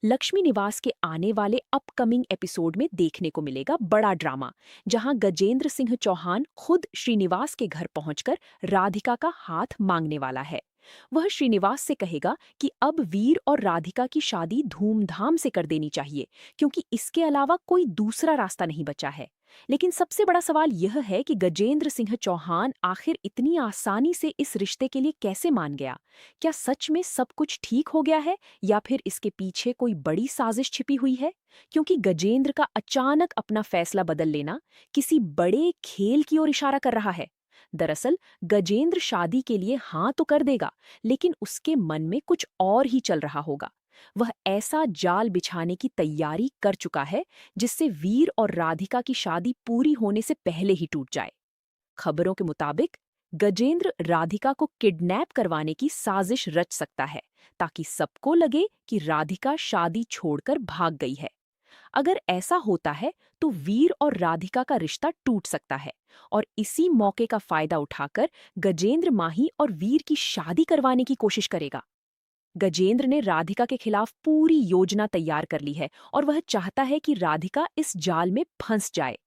लक्ष्मी निवास के आने वाले अपकमिंग एपिसोड में देखने को मिलेगा बड़ा ड्रामा, जहां गजेंद्र सिंह चौहान खुद श्रीनिवास के घर पहुंचकर राधिका का हाथ मांगने वाला है। वह श्रीनिवास से कहेगा कि अब वीर और राधिका की शादी धूमधाम से कर देनी चाहिए, क्योंकि इसके अलावा कोई दूसरा रास्ता नहीं बचा है। लेकिन सबसे बड़ा सवाल यह है कि गजेंद्र सिंह चौहान आखिर इतनी आसानी से इस रिश्ते के लिए कैसे मान गया। क्या सच में सब कुछ ठीक हो गया है, या फिर इसके पीछे कोई बड़ी साजिश छिपी हुई है? क्योंकि गजेंद्र का अचानक अपना फैसला बदल लेना किसी बड़े खेल की ओर इशारा कर रहा है। दरअसल गजेंद्र शादी के लिए हाँ तो कर देगा, लेकिन उसके मन में कुछ और ही चल रहा होगा। वह ऐसा जाल बिछाने की तैयारी कर चुका है जिससे वीर और राधिका की शादी पूरी होने से पहले ही टूट जाए। खबरों के मुताबिक गजेंद्र राधिका को किडनैप करवाने की साजिश रच सकता है, ताकि सबको लगे कि राधिका शादी छोड़कर भाग गई है। अगर ऐसा होता है तो वीर और राधिका का रिश्ता टूट सकता है, और इसी मौके का फायदा उठाकर गजेंद्र माही और वीर की शादी करवाने की कोशिश करेगा। गजेंद्र ने राधिका के खिलाफ पूरी योजना तैयार कर ली है, और वह चाहता है कि राधिका इस जाल में फंस जाए।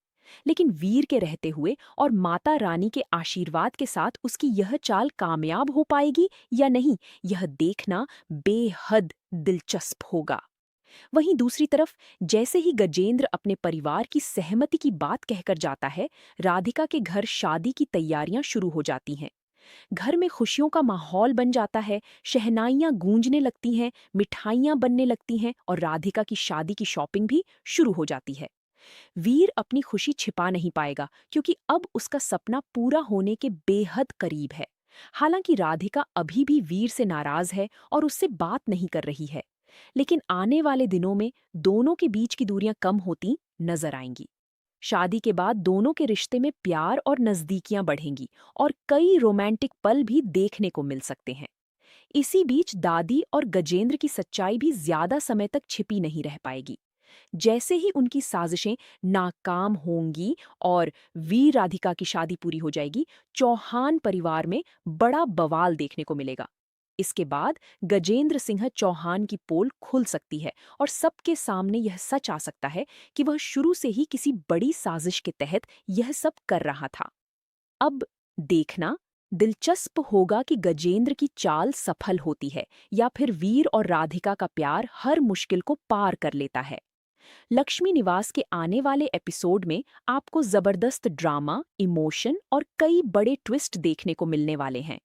लेकिन वीर के रहते हुए और माता रानी के आशीर्वाद के साथ उसकी यह चाल कामयाब हो पाएगी या नहीं, यह देखना बेहद दिलचस्प होगा। वहीं दूसरी तरफ, जैसे ही गजेंद्र अपने परिवार की सहमति की बात कहकर जाता है, राधिका के घर शादी की तैयारियां शुरू हो जाती हैं। घर में खुशियों का माहौल बन जाता है, शहनाइयां गूंजने लगती हैं, मिठाइयां बनने लगती हैं, और राधिका की शादी की शॉपिंग भी शुरू हो जाती है। वीर अपनी खुशी छिपा नहीं पाएगा, क्योंकि अब उसका सपना पूरा होने के बेहद करीब है। हालांकि राधिका अभी भी वीर से नाराज है और उससे बात नहीं कर रही है, लेकिन आने वाले दिनों में दोनों के बीच की दूरियां कम होती नजर आएंगी। शादी के बाद दोनों के रिश्ते में प्यार और नजदीकियां बढ़ेंगी, और कई रोमांटिक पल भी देखने को मिल सकते हैं। इसी बीच दादी और गजेंद्र की सच्चाई भी ज्यादा समय तक छिपी नहीं रह पाएगी। जैसे ही उनकी साजिशें नाकाम होंगी और वीर राधिका की शादी पूरी हो जाएगी, चौहान परिवार में बड़ा बवाल देखने को मिलेगा। इसके बाद गजेंद्र सिंह चौहान की पोल खुल सकती है, और सबके सामने यह सच आ सकता है कि वह शुरू से ही किसी बड़ी साजिश के तहत यह सब कर रहा था। अब देखना दिलचस्प होगा कि गजेंद्र की चाल सफल होती है, या फिर वीर और राधिका का प्यार हर मुश्किल को पार कर लेता है। लक्ष्मी निवास के आने वाले एपिसोड में आपको जबरदस्त ड्रामा, इमोशन और कई बड़े ट्विस्ट देखने को मिलने वाले हैं।